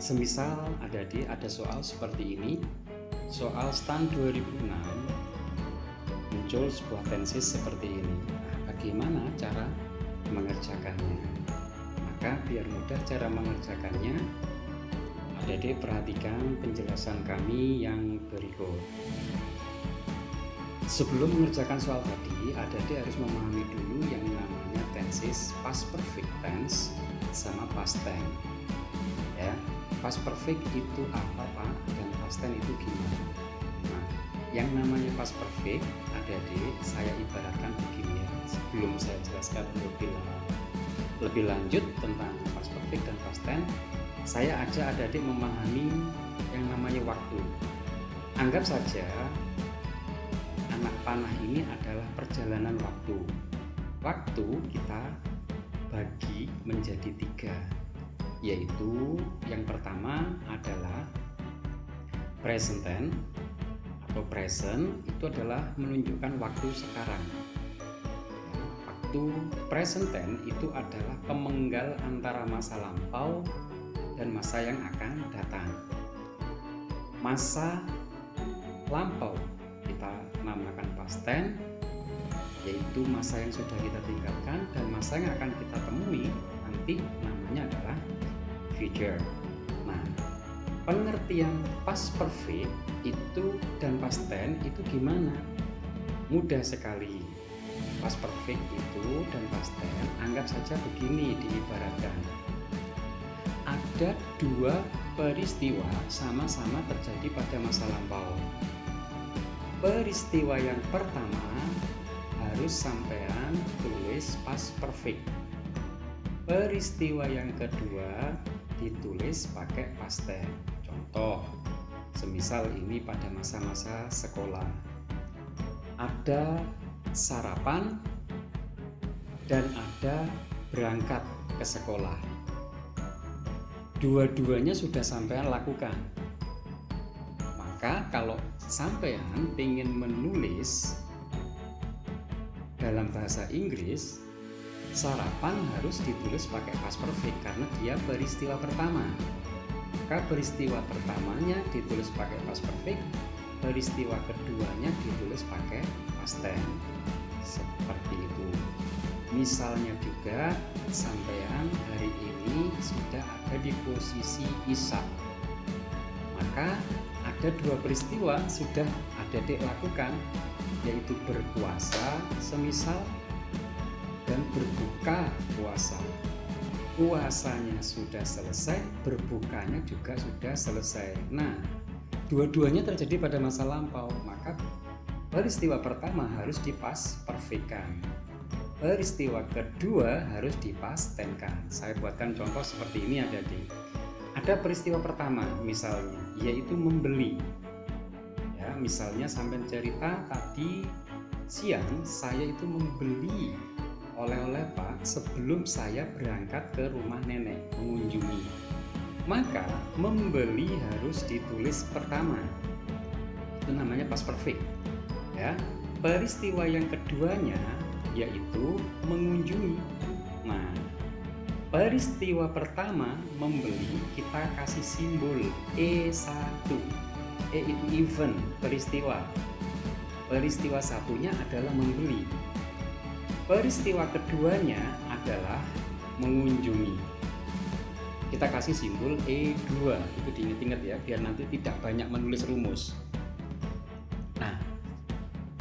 Semisal ada soal seperti ini, soal STAN 2006, muncul sebuah tensis seperti ini. Bagaimana cara mengerjakannya? Maka biar mudah cara mengerjakannya, adik-adik perhatikan penjelasan kami yang berikut. Sebelum mengerjakan soal tadi, adik-adik harus memahami dulu yang namanya tensis past perfect tense sama past tense. Ya, past perfect itu apa Pak? Dan past tense itu gimana? Nah, yang namanya past perfect, adik-adik saya ibaratkan begini ya. Sebelum saya jelaskan lebih lanjut tentang past perfect dan past tense, saya ajak adik-adik memahami yang namanya waktu. Anggap saja anak panah ini adalah perjalanan waktu. Waktu kita bagi menjadi 3, yaitu yang pertama adalah present tense atau present, itu adalah menunjukkan waktu sekarang. Waktu present tense itu adalah pemenggal antara masa lampau dan masa yang akan datang. Masa lampau kita namakan past tense, yaitu masa yang sudah kita tinggalkan, dan masa yang akan kita temui nanti namanya adalah future. Nah, pengertian past perfect itu dan past tense itu gimana? Mudah sekali. Past perfect itu dan past tense anggap saja begini diibaratkan. Ada 2 peristiwa sama-sama terjadi pada masa lampau. Peristiwa yang pertama harus sampean tulis past perfect. Peristiwa yang kedua ditulis pakai past tense. Contoh, semisal ini pada masa-masa sekolah. Ada sarapan dan ada berangkat ke sekolah. Dua-duanya sudah sampean lakukan. Maka kalau sampean ingin menulis dalam bahasa Inggris, sarapan harus ditulis pakai past perfect karena dia peristiwa pertama. Maka peristiwa pertamanya ditulis pakai past perfect, peristiwa keduanya ditulis pakai past tense. Seperti itu. Misalnya juga sampean hari ini sudah ada di posisi isya. Maka ada 2 peristiwa sudah adik lakukan, yaitu berpuasa semisal dan berbuka puasa. Puasanya sudah selesai, berbukanya juga sudah selesai. Nah, dua-duanya terjadi pada masa lampau, maka peristiwa pertama harus di past perfect-kan. Peristiwa kedua harus di past tense-kan. Saya buatkan contoh seperti ini adik-adik. Ada peristiwa pertama misalnya, yaitu membeli. Ya, misalnya sampai cerita tadi siang saya itu membeli oleh-oleh Pak sebelum saya berangkat ke rumah nenek mengunjungi. Maka membeli harus ditulis pertama. Itu namanya past perfect. Ya, peristiwa yang keduanya yaitu mengunjungi. Nah, peristiwa pertama membeli kita kasih simbol E1. E itu event, peristiwa. Peristiwa satunya adalah membeli. Peristiwa keduanya adalah mengunjungi. Kita kasih simbol E2. Itu diingat-ingat ya, biar nanti tidak banyak menulis rumus. Nah,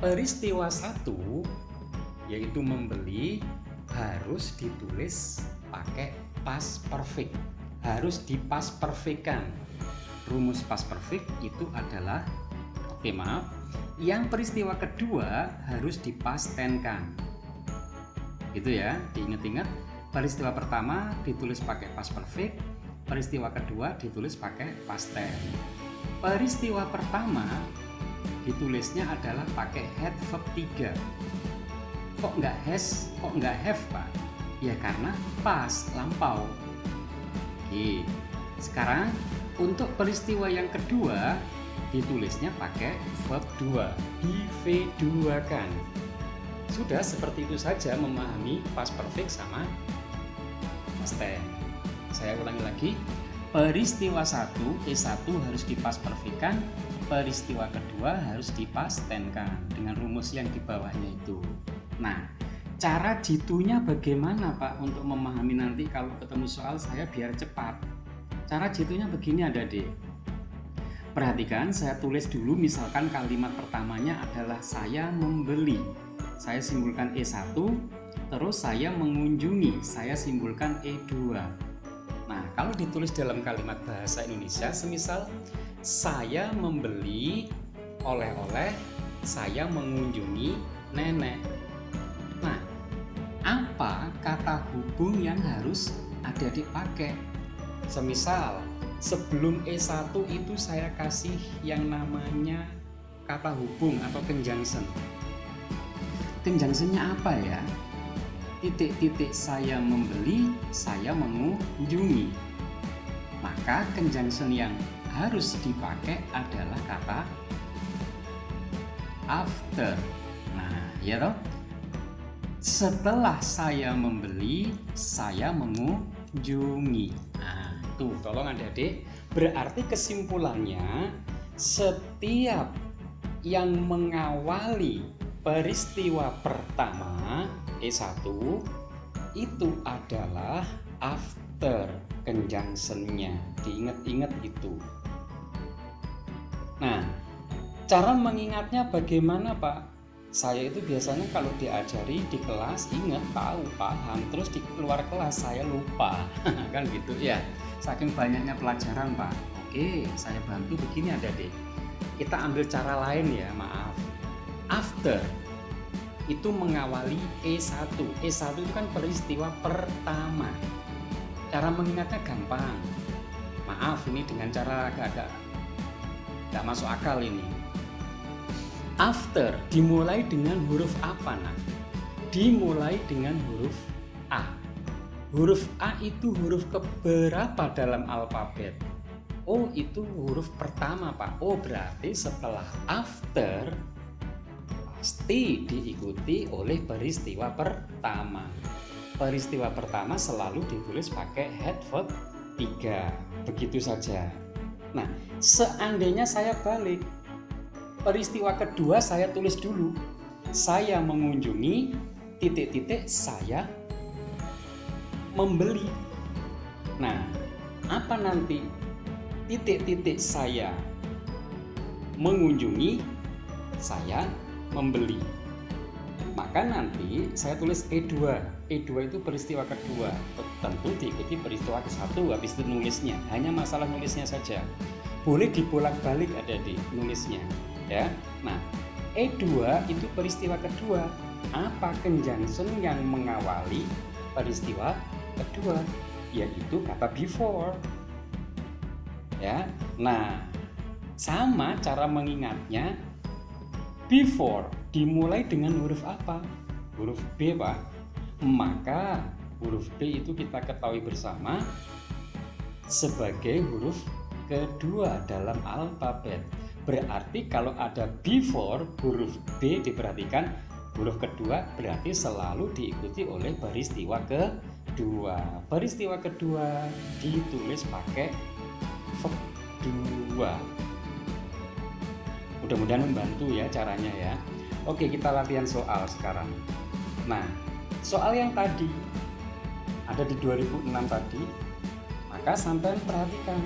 peristiwa 1 yaitu membeli harus ditulis pakai past perfect. Harus di past perfect-kan. Rumus past perfect itu adalah yang peristiwa kedua harus di past tense-kan. Itu ya, diingat-ingat. Peristiwa pertama ditulis pakai past perfect, peristiwa kedua ditulis pakai past tense. Peristiwa pertama ditulisnya adalah pakai had verb 3. Kok nggak has, kok nggak have Pak? Ya karena pas, lampau. Oke, sekarang untuk peristiwa yang kedua ditulisnya pakai verb 2, di V2 kan. Sudah seperti itu saja memahami past perfect sama past tense. Saya ulangi lagi, Peristiwa 1, E1 harus dipasperfikkan, peristiwa kedua harus dipastenkan dengan rumus yang di bawahnya itu. Nah, cara jitunya bagaimana Pak untuk memahami nanti kalau ketemu soal saya biar cepat? Cara jitunya begini Adik-adik. Perhatikan, saya tulis dulu misalkan kalimat pertamanya adalah saya membeli. Saya simpulkan E1, terus saya mengunjungi, saya simpulkan E2. Nah, kalau ditulis dalam kalimat bahasa Indonesia, semisal saya membeli oleh-oleh, saya mengunjungi nenek. Nah, apa kata hubung yang harus Adik-adik pakai? Semisal, sebelum E1 itu saya kasih yang namanya kata hubung atau conjunction. Conjunctionnya apa ya? Titik-titik saya membeli, saya mengunjungi. Maka conjunction yang harus dipakai adalah kata after. Nah, ya toh? Setelah saya membeli, saya mengunjungi. Nah, tuh tolong Adik-adik. Berarti kesimpulannya setiap yang mengawali peristiwa pertama E1 itu adalah after conjunction-nya. Diingat-ingat itu. Nah, cara mengingatnya bagaimana Pak? Saya itu biasanya kalau diajari di kelas ingat, tahu, paham, terus di keluar kelas saya lupa. Kan gitu ya. Saking banyaknya pelajaran Pak. Oke, saya bantu begini Adik-adik. Kita ambil cara lain ya, maaf. After itu mengawali E1. E1 itu kan peristiwa pertama. Cara mengingatnya gampang. Maaf, ini dengan cara agak masuk akal ini. After dimulai dengan huruf apa nak? Dimulai dengan huruf A. Huruf A itu huruf keberapa dalam alfabet? Oh, itu huruf pertama Pak. Oh, berarti setelah after pasti diikuti oleh peristiwa pertama. Peristiwa pertama selalu ditulis pakai head verb 3. Begitu saja. Nah, seandainya saya balik, peristiwa kedua saya tulis dulu. Saya mengunjungi titik-titik saya membeli. Nah, apa nanti titik-titik saya mengunjungi, saya membeli. Maka nanti saya tulis E2. E2 itu peristiwa kedua. Tentu diikuti peristiwa ke-1 habis itu nulisnya. Hanya masalah nulisnya saja. Boleh dibolak-balik Adik-adik nulisnya, ya. Nah, E2 itu peristiwa kedua. Apa conjunction yang mengawali peristiwa kedua? Yaitu kata before. Ya. Nah, sama cara mengingatnya. Before dimulai dengan huruf apa? Huruf B Pak. Maka huruf B itu kita ketahui bersama sebagai huruf kedua dalam alfabet. Berarti kalau ada before huruf B diperhatikan huruf kedua berarti selalu diikuti oleh peristiwa kedua. Peristiwa kedua ditulis pakai verb 2. Mudah-mudahan membantu ya caranya ya. Oke, kita latihan soal sekarang. Nah, soal yang tadi ada di 2006 tadi, maka sampai perhatikan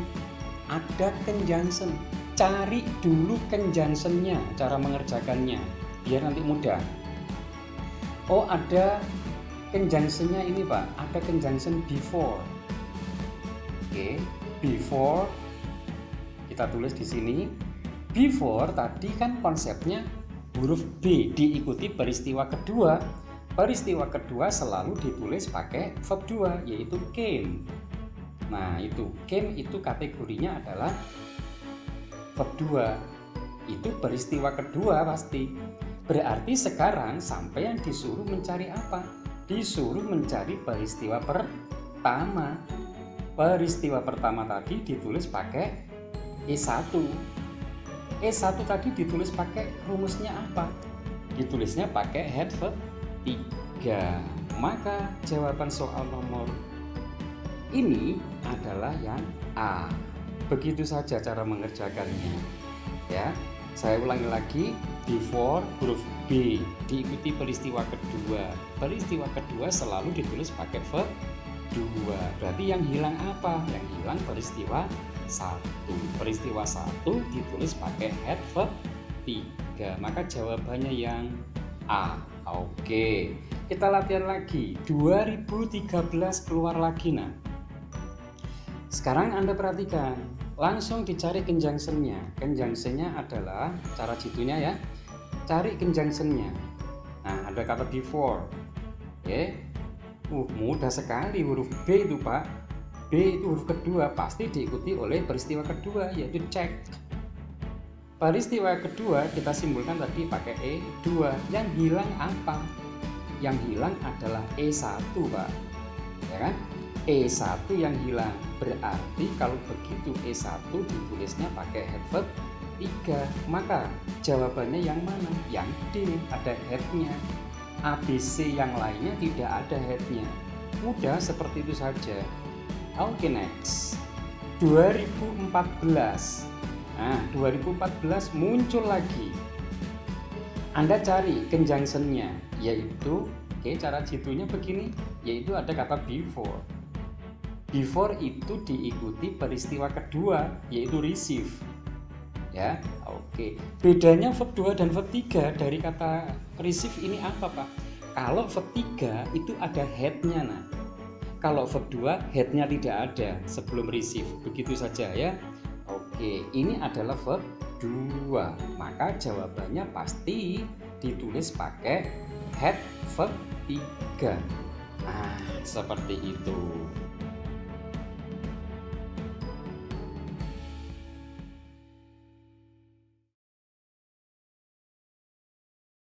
ada conjunction. Cari dulu conjunction-nya, cara mengerjakannya biar nanti mudah. Oh, ada conjunction-nya ini Pak, ada conjunction before. Oke, before kita tulis di sini. Before tadi kan konsepnya huruf B diikuti peristiwa kedua. Peristiwa kedua selalu ditulis pakai verb 2 yaitu came. Nah, itu came itu kategorinya adalah verb 2. Itu peristiwa kedua pasti. Berarti sekarang sampean disuruh mencari apa? Disuruh mencari peristiwa pertama. Peristiwa pertama tadi ditulis pakai E1. E1 tadi ditulis pakai rumusnya apa? Ditulisnya pakai head verb 3. Maka jawaban soal nomor Ini adalah yang A. Begitu saja cara mengerjakannya. Ya, saya ulangi lagi, before huruf B diikuti peristiwa kedua. Peristiwa kedua selalu ditulis pakai verb 2. Berarti yang hilang apa? Yang hilang peristiwa 1. Peristiwa 1 ditulis pakai head verb 3. Maka jawabannya yang A. Oke, kita latihan lagi. 2013 keluar lagi nah. Sekarang Anda perhatikan, langsung dicari conjunction-nya. Conjunction-nya adalah cara jitunya ya. Cari conjunction-nya. Nah, ada kata before. Oke. Mudah sekali huruf B itu, Pak. B itu huruf kedua, pasti diikuti oleh peristiwa kedua, yaitu check. Peristiwa kedua kita simpulkan tadi pakai E2. Yang hilang apa? Yang hilang adalah E1, Pak. Ya kan? E1 yang hilang. Berarti kalau begitu E1 ditulisnya pakai head verb 3. Maka jawabannya yang mana? Yang D, ada headnya. ABC yang lainnya tidak ada headnya. Mudah seperti itu saja. Oke, next. 2014. Nah, 2014 muncul lagi. Anda cari conjunction-nya, yaitu cara jitunya begini, yaitu ada kata before. Before itu diikuti peristiwa kedua, yaitu receive. Ya, oke. Bedanya verb 2 dan verb 3 dari kata receive ini apa, Pak? Kalau verb 3 itu ada head-nya. Nah, kalau verb 2 head-nya tidak ada sebelum receive. Begitu saja ya. Oke, ini adalah verb 2. Maka jawabannya pasti ditulis pakai head verb 3. Nah, seperti itu.